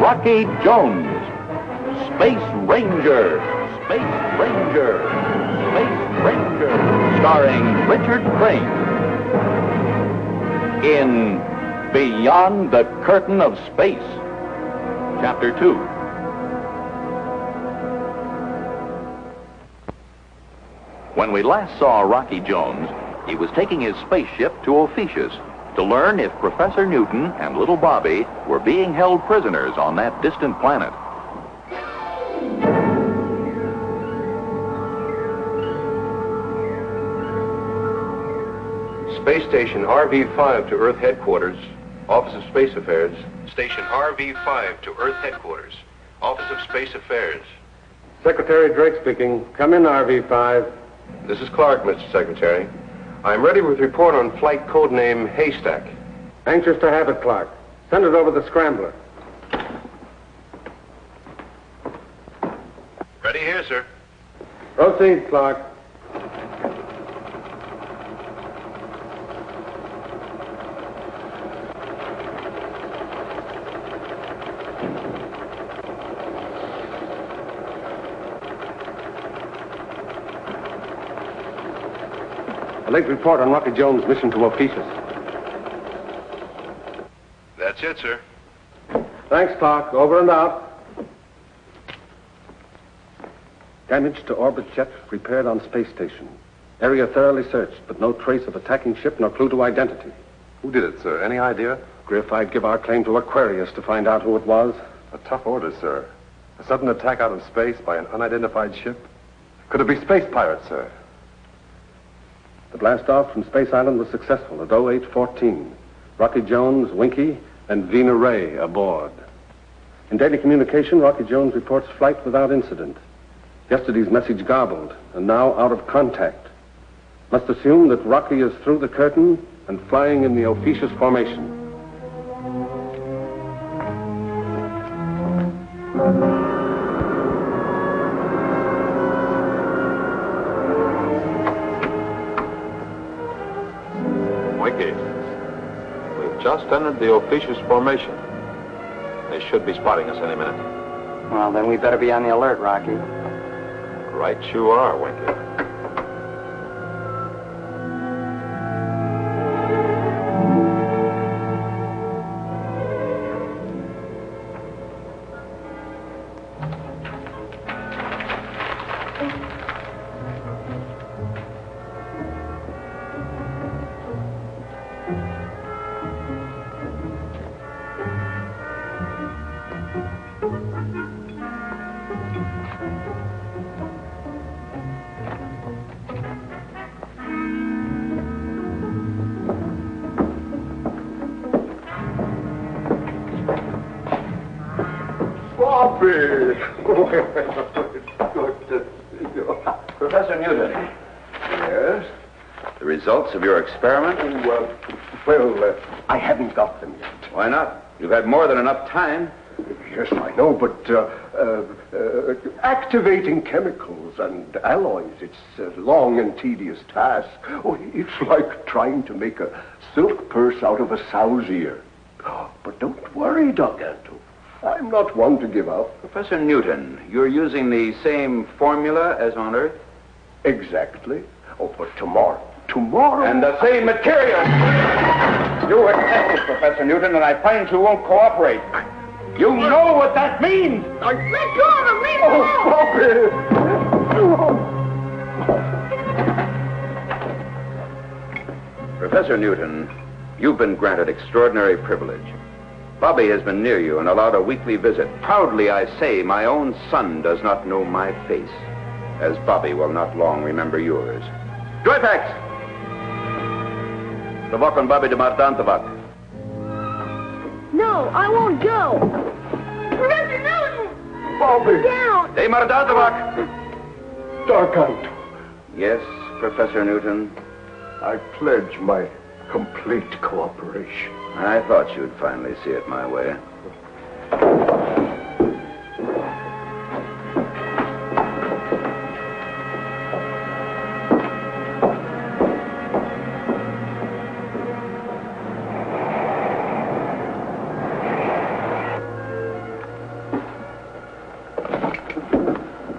Rocky Jones, Space Ranger, Space Ranger, Space Ranger, starring Richard Crane. In Beyond the Curtain of Space, Chapter 2. When we last saw Rocky Jones, he was taking his spaceship to Ophiuchus to learn if Professor Newton and little Bobby were being held prisoners on that distant planet. Space Station RV-5 to Earth Headquarters, Office of Space Affairs. Station RV-5 to Earth Headquarters, Office of Space Affairs. Secretary Drake speaking. Come in, RV-5. This is Clark, Mr. Secretary. I'm ready with report on flight code name Haystack. Anxious to have it, Clark. Send it over the scrambler. Ready here, sir. Proceed, Clark. A late report on Rocky Jones' mission to Ophiuchus. That's it, sir. Thanks, Clark. Over and out. Damage to orbit jet repaired on space station. Area thoroughly searched, but no trace of attacking ship nor clue to identity. Who did it, sir? Any idea? Griff, I'd give our claim to Aquarius to find out who it was. A tough order, sir. A sudden attack out of space by an unidentified ship. Could it be space pirates, sir? The blast-off from Space Island was successful at 0814. Rocky Jones, Winky, and Vina Ray aboard. In daily communication, Rocky Jones reports flight without incident. Yesterday's message garbled, and now out of contact. Must assume that Rocky is through the curtain and flying in the Ophiuchus formation. Winky, we've just entered the Ophiuchus formation. They should be spotting us any minute. Well, then we better be on the alert, Rocky. Right you are, Winky. Professor Newton. Yes? The results of your experiment? I haven't got them yet. Why not? You've had more than enough time. Yes, I know, but activating chemicals and alloys, it's a long and tedious task. Oh, it's like trying to make a silk purse out of a sow's ear. But don't worry, Doc Anto. I'm not one to give up. Professor Newton, you're using the same formula as on Earth? Exactly. Oh, but tomorrow. And the same material. You accept it, Professor Newton, and I find you won't cooperate. You know what that means. Let go of him! Leave him alone! Professor Newton, you've been granted extraordinary privilege. Bobby has been near you and allowed a weekly visit. Proudly I say my own son does not know my face, as Bobby will not long remember yours. Joyfax! Tavok and Bobby de Martin Tavok. No, I won't go. Professor Newton! Bobby! Down! De Martin Tavok! Doc Anto, Yes, Professor Newton. I pledge my complete cooperation. I thought you'd finally see it my way.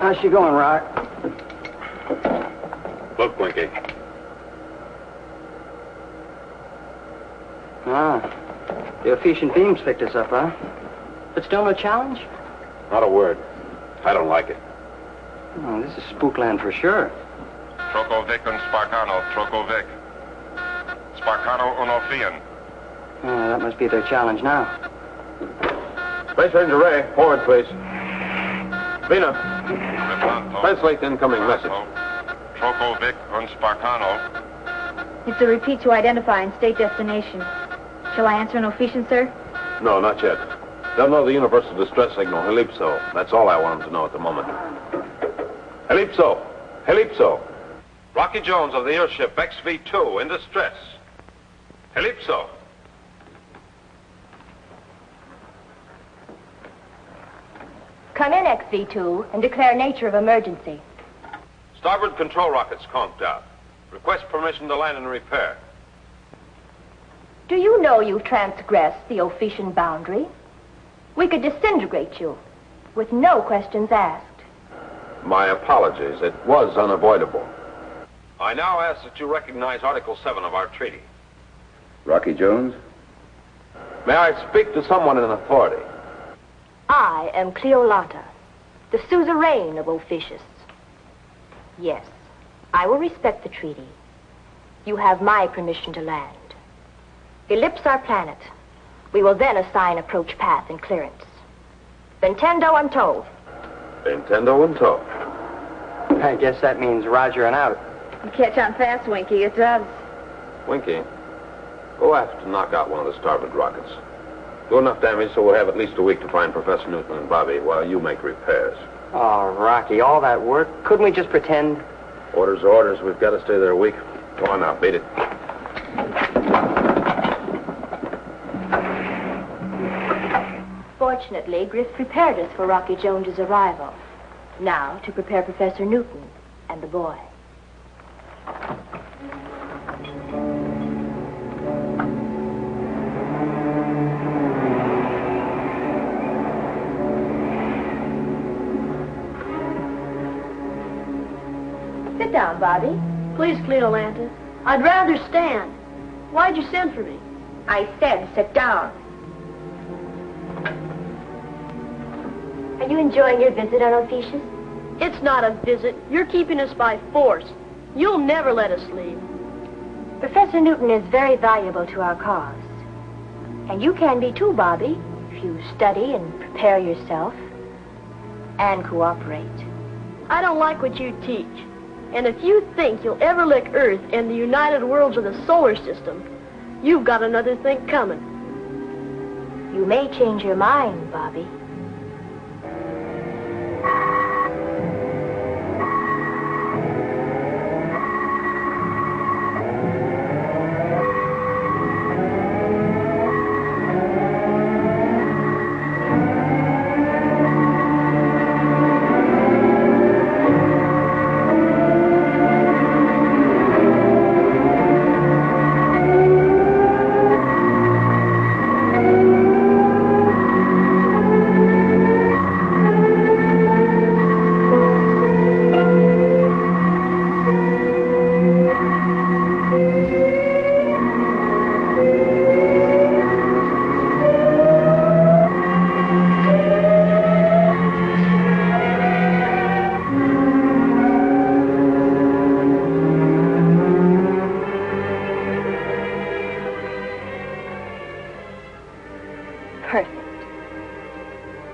How's she going, Rock? Look, Winky. Ah, the efficient beams picked us up, huh? But still no challenge? Not a word. I don't like it. Oh, this is spookland for sure. Trokovic and Sparkano, Trokovic. Sparkano unofian. Oh, that must be their challenge now. Space Ranger Ray, forward, please. Vina, translate the incoming message. Trokovic and Sparkano. It's a repeat to identify and state destination. Shall I answer an officiant, sir? No, not yet. They'll know the universal distress signal, Helipso. That's all I want them to know at the moment. Helipso! Helipso! Rocky Jones of the airship XV-2 in distress. Helipso! Come in, XV-2, and declare nature of emergency. Starboard control rockets conked out. Request permission to land and repair. Do you know you've transgressed the Ophician boundary? We could disintegrate you with no questions asked. My apologies. It was unavoidable. I now ask that you recognize Article 7 of our treaty. Rocky Jones? May I speak to someone in authority? I am Cleolata, the suzerain of Ophicius. Yes, I will respect the treaty. You have my permission to land. Ellipse our planet. We will then assign approach path and clearance. Nintendo and tow. Nintendo and tow. I guess that means Roger and out. You catch on fast, Winky. It does. Winky, go aft to knock out one of the starboard rockets. Do enough damage so we'll have at least a week to find Professor Newton and Bobby while you make repairs. Oh, Rocky, all that work. Couldn't we just pretend? Orders are orders. We've got to stay there a week. Go on now, beat it. Fortunately, Griff prepared us for Rocky Jones's arrival. Now, to prepare Professor Newton and the boy. Sit down, Bobby. Please, Cleolanta. I'd rather stand. Why'd you send for me? I said sit down. Are you enjoying your visit on Ophicius? It's not a visit. You're keeping us by force. You'll never let us leave. Professor Newton is very valuable to our cause. And you can be too, Bobby, if you study and prepare yourself and cooperate. I don't like what you teach. And if you think you'll ever lick Earth and the United Worlds of the solar system, you've got another think coming. You may change your mind, Bobby.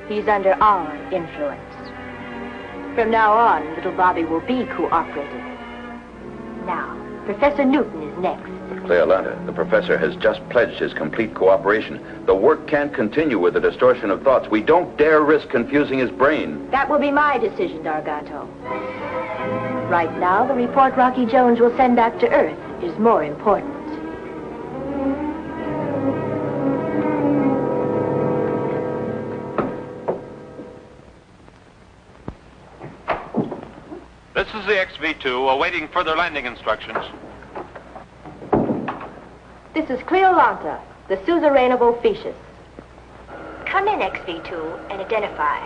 He's under our influence. From now on, little Bobby will be cooperative. Now, Professor Newton is next. But Cleolanta, the professor has just pledged his complete cooperation. The work can't continue with the distortion of thoughts. We don't dare risk confusing his brain. That will be my decision, Dargato. Right now, the report Rocky Jones will send back to Earth is more important. This is the XV-2 awaiting further landing instructions. This is Cleolanta, the suzerain of Ophicius. Come in, XV-2, and identify.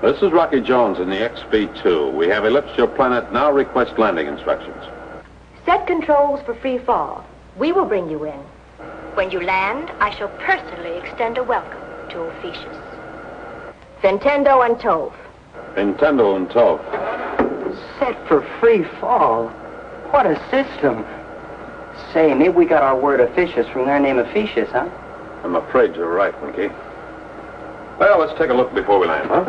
This is Rocky Jones in the XB2. We have ellipsed your planet. Now request landing instructions. Set controls for free fall. We will bring you in. When you land, I shall personally extend a welcome to Ophiuchus. Ventendo and Tove. Nintendo and Tove. Set for free fall. What a system. Say, maybe we got our word Ophiuchus from their name Ophiuchus, huh? I'm afraid you're right, Winky. Well, let's take a look before we land, huh?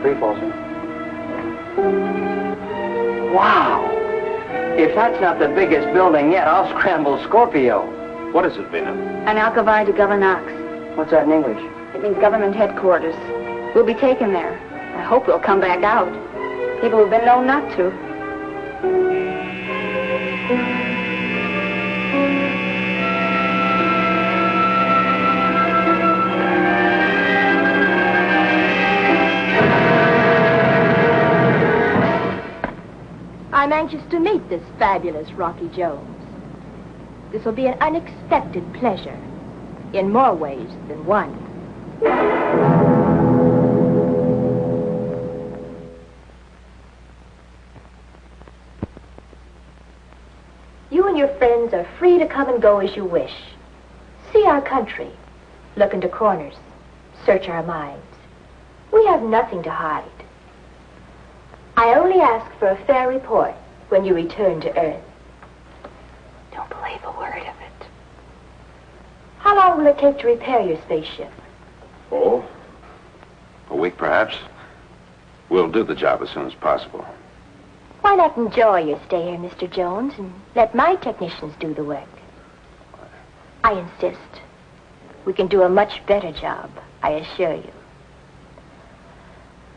Free fall, sir. Wow. If that's not the biggest building yet, I'll scramble Scorpio. What is it, Vina? An Alcavai de Governance. What's that in English? It means government headquarters. We'll be taken there. I hope we'll come back out. People who've been known not to. I'm anxious to meet this fabulous Rocky Jones. This will be an unexpected pleasure, in more ways than one. You and your friends are free to come and go as you wish. See our country. Look into corners. Search our minds. We have nothing to hide. I only ask for a fair report when you return to Earth. Don't believe a word of it. How long will it take to repair your spaceship? Oh, a week perhaps. We'll do the job as soon as possible. Why not enjoy your stay here, Mr. Jones, and let my technicians do the work? I insist. We can do a much better job, I assure you.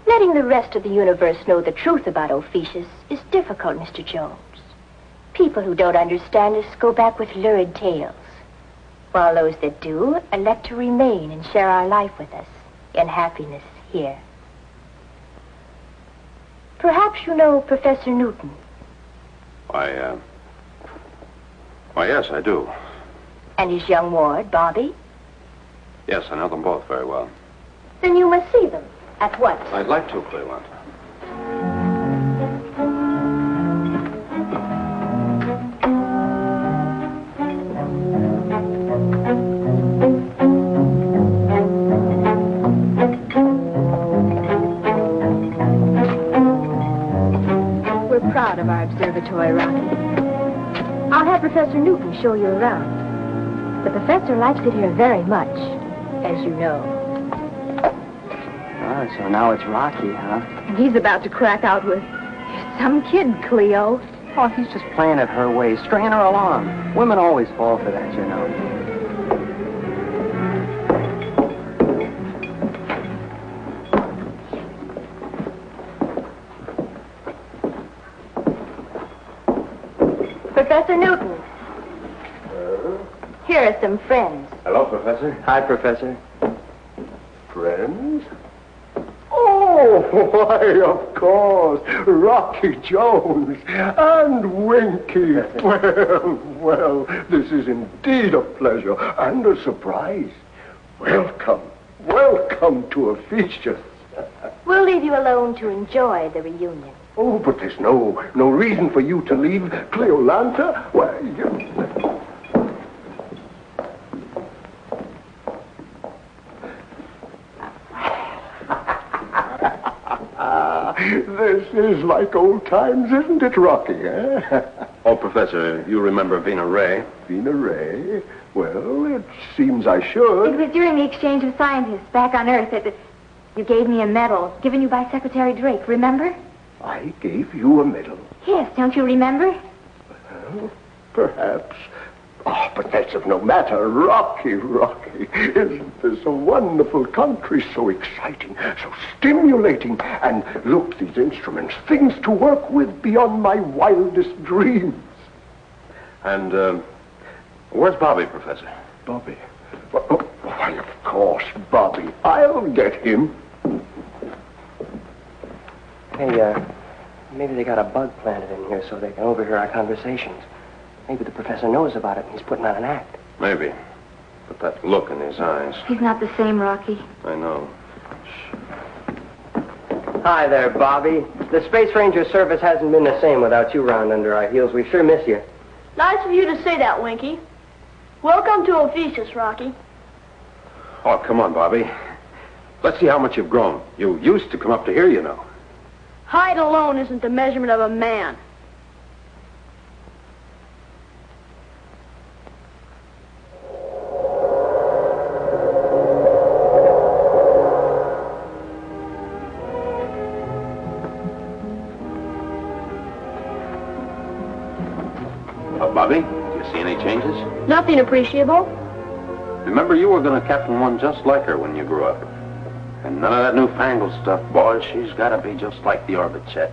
Letting the rest of the universe know the truth about Ophiuchus is difficult, Mr. Jones. People who don't understand us go back with lurid tales, while those that do elect to remain and share our life with us in happiness here. Perhaps you know Professor Newton. Why, yes, I do. And his young ward, Bobby? Yes, I know them both very well. Then you must see them. At once. I'd like to, Cleveland. We're proud of our observatory, Rocky. I'll have Professor Newton show you around. The professor likes it here very much, as you know. So now it's Rocky, huh? And he's about to crack out with some kid, Cleo. Oh, he's just playing it her way, stringing her along. Women always fall for that, you know. Professor Newton. Here are some friends. Hello, Professor. Hi, Professor. Friends? Oh, why, of course, Rocky Jones and Winky. Well, this is indeed a pleasure and a surprise. Welcome to Ophiuchus. We'll leave you alone to enjoy the reunion. Oh, but there's no reason for you to leave Cleolanta. Why, This is like old times, isn't it, Rocky, eh? Oh, Professor, you remember Vina Ray? Vina Ray? Well, it seems I should. It was during the exchange of scientists back on Earth that you gave me a medal given you by Secretary Drake, remember? I gave you a medal? Yes, don't you remember? Well, perhaps. Oh, but that's of no matter. Rocky. Isn't this a wonderful country? So exciting, so stimulating. And look, these instruments, things to work with beyond my wildest dreams. And, where's Bobby, Professor? Bobby? Why, of course, Bobby. I'll get him. Hey, maybe they got a bug planted in here so they can overhear our conversations. Maybe the professor knows about it and he's putting on an act. Maybe. But that look in his eyes. He's not the same, Rocky. I know. Hi there, Bobby. The Space Ranger service hasn't been the same without you round under our heels. We sure miss you. Nice of you to say that, Winky. Welcome to Ophiuchus, Rocky. Oh, come on, Bobby. Let's see how much you've grown. You used to come up to here, you know. Height alone isn't the measurement of a man. Bobby, do you see any changes? Nothing appreciable. Remember, you were going to captain one just like her when you grew up. And none of that newfangled stuff. Boy, she's got to be just like the orbit jet.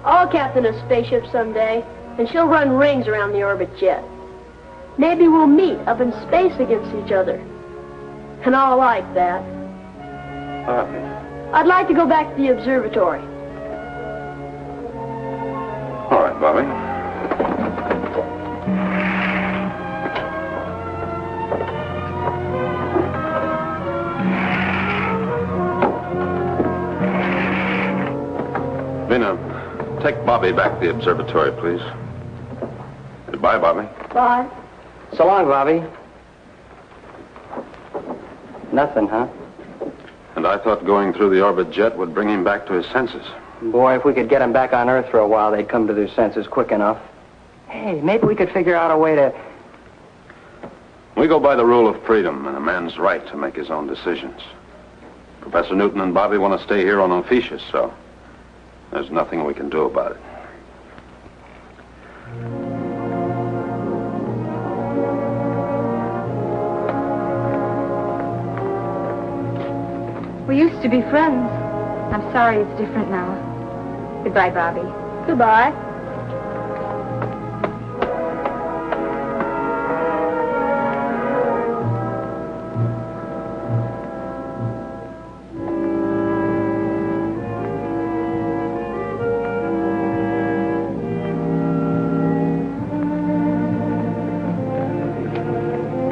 I'll captain a spaceship someday, and she'll run rings around the orbit jet. Maybe we'll meet up in space against each other. And I'll like that. Bobby. I'd like to go back to the observatory. All right, Bobby. Vina, take Bobby back to the observatory, please. Goodbye, Bobby. Bye. So long, Bobby. Nothing, huh? And I thought going through the orbit jet would bring him back to his senses. Boy, if we could get them back on Earth for a while, they'd come to their senses quick enough. Hey, maybe we could figure out a way to... We go by the rule of freedom and a man's right to make his own decisions. Professor Newton and Bobby want to stay here on Ophiuchus, so there's nothing we can do about it. We used to be friends. I'm sorry it's different now. Goodbye, Bobby. Goodbye.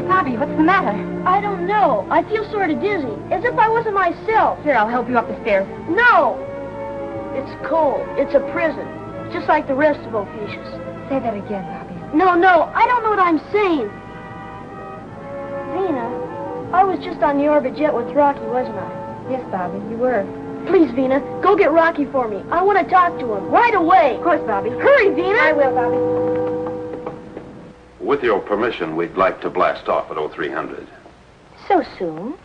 Bobby, what's the matter? I don't know. I feel sort of dizzy, as if I wasn't myself. Here, I'll help you up the stairs. No! It's cold. It's a prison, just like the rest of Ophiuchus. Say that again, Bobby. No, I don't know what I'm saying. Vina, I was just on the orbit jet with Rocky, wasn't I? Yes, Bobby, you were. Please, Vina, go get Rocky for me. I want to talk to him right away. Of course, Bobby. Hurry, Vina. I will, Bobby. With your permission, we'd like to blast off at 0300. So soon?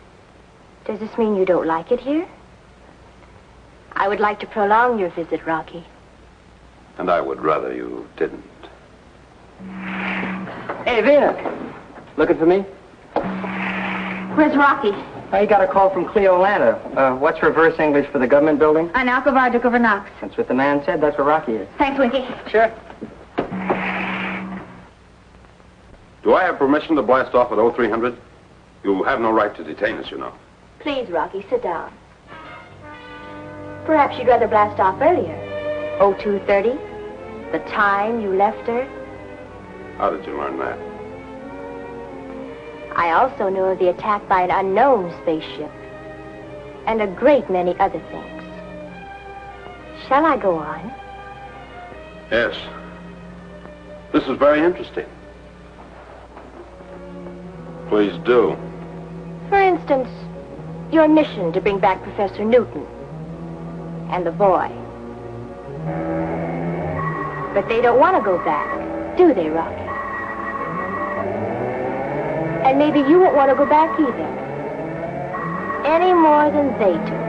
Does this mean you don't like it here? I would like to prolong your visit, Rocky. And I would rather you didn't. Hey, Vina. Looking for me? Where's Rocky? I got a call from Cleo Lanta. What's reverse English for the government building? An Alcovar de Governax. That's what the man said. That's where Rocky is. Thanks, Winky. Sure. Do I have permission to blast off at 0300? You have no right to detain us, you know. Please, Rocky, sit down. Perhaps you'd rather blast off earlier. 0230? The time you left Earth? How did you learn that? I also know of the attack by an unknown spaceship. And a great many other things. Shall I go on? Yes. This is very interesting. Please do. For instance, your mission to bring back Professor Newton and the boy. But they don't want to go back, do they, Rocky? And maybe you won't want to go back either. Any more than they do.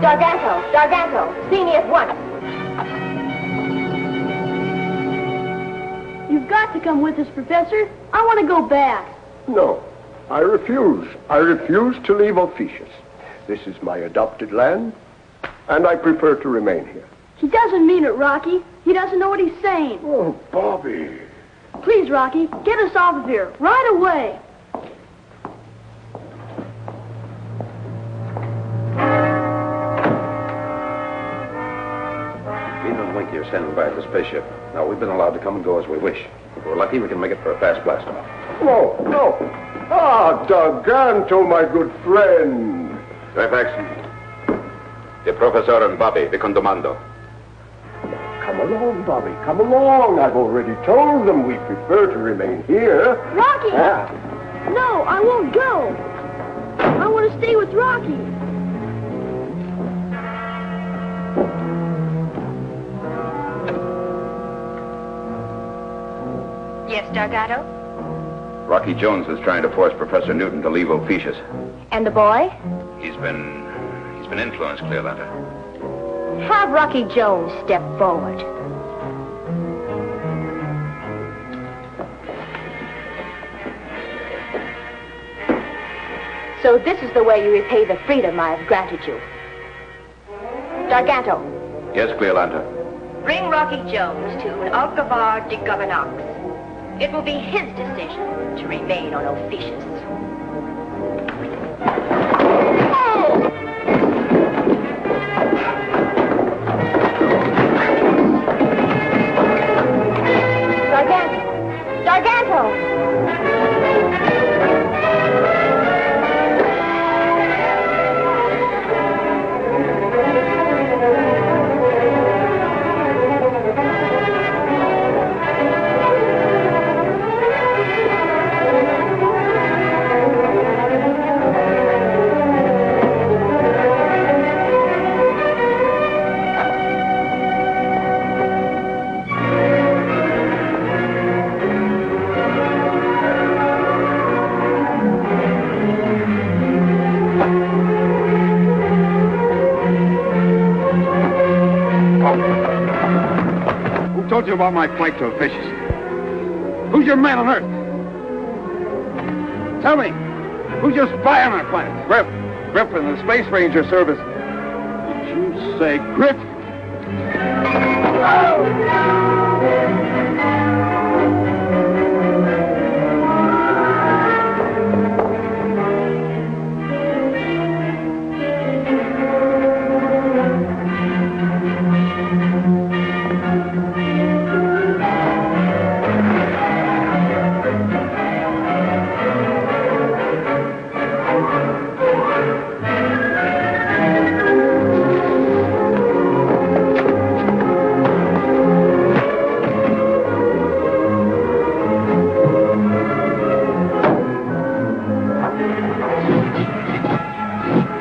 Garganto, see me at once. You've got to come with us, Professor. I want to go back. No, I refuse. I refuse to leave Ophiuchus. This is my adopted land, and I prefer to remain here. He doesn't mean it, Rocky. He doesn't know what he's saying. Oh, Bobby. Please, Rocky, get us off of here right away. Vina and Winky are standing by at the spaceship. Now, we've been allowed to come and go as we wish. If we're lucky, we can make it for a fast blast-off. No, no. Ah, Garganto, my good friend. Fairfax. The Professor and Bobby, the Condomando. Come along, Bobby, come along. I've already told them we prefer to remain here. Rocky! Ah. No, I won't go. I want to stay with Rocky. Yes, Garganto? Rocky Jones is trying to force Professor Newton to leave Ophiuchus. And the boy? He's been influenced, Cleolanta. Have Rocky Jones step forward. So this is the way you repay the freedom I have granted you. Garganto, Yes, Cleolanta. bring Rocky Jones to an Alcavar de Governance. It will be his decision to remain on Ophiuchus. Garganto! Who told you about my flight to Ophiuchus? Who's your man on Earth? Tell me, who's your spy on our planet? Griffin, the Space Ranger Service. Did you say Griffin?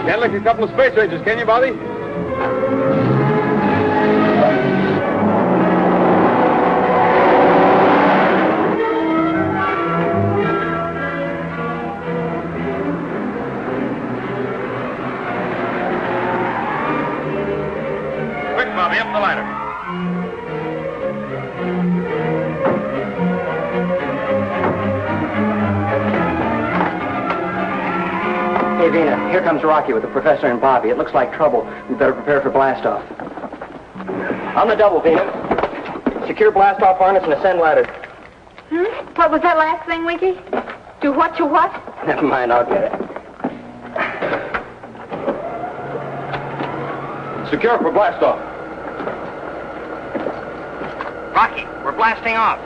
Can't lick a couple of Space Rangers, can you, Bobby? Quick, Bobby, up the ladder. Hey, Vina, here comes Rocky with the Professor and Bobby. It looks like trouble. We better prepare for blastoff. On the double, Vina. Secure blastoff harness and ascend ladder. What was that last thing, Winky? To what, to what? Never mind, I'll get it. Secure for blastoff. Rocky, we're blasting off.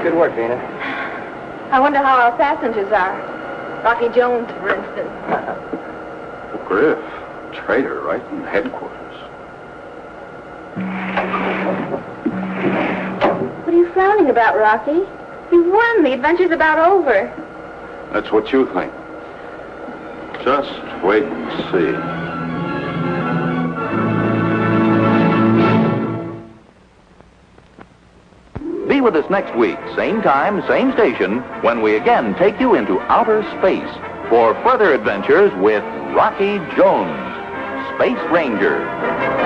Good work, Vina. I wonder how our passengers are. Rocky Jones, for instance. Griff, traitor right in headquarters. you frowning about, Rocky? You won. The adventure's about over. That's what you think. Just wait and see. Be with us next week, same time, same station, when we again take you into outer space for further adventures with Rocky Jones, Space Ranger.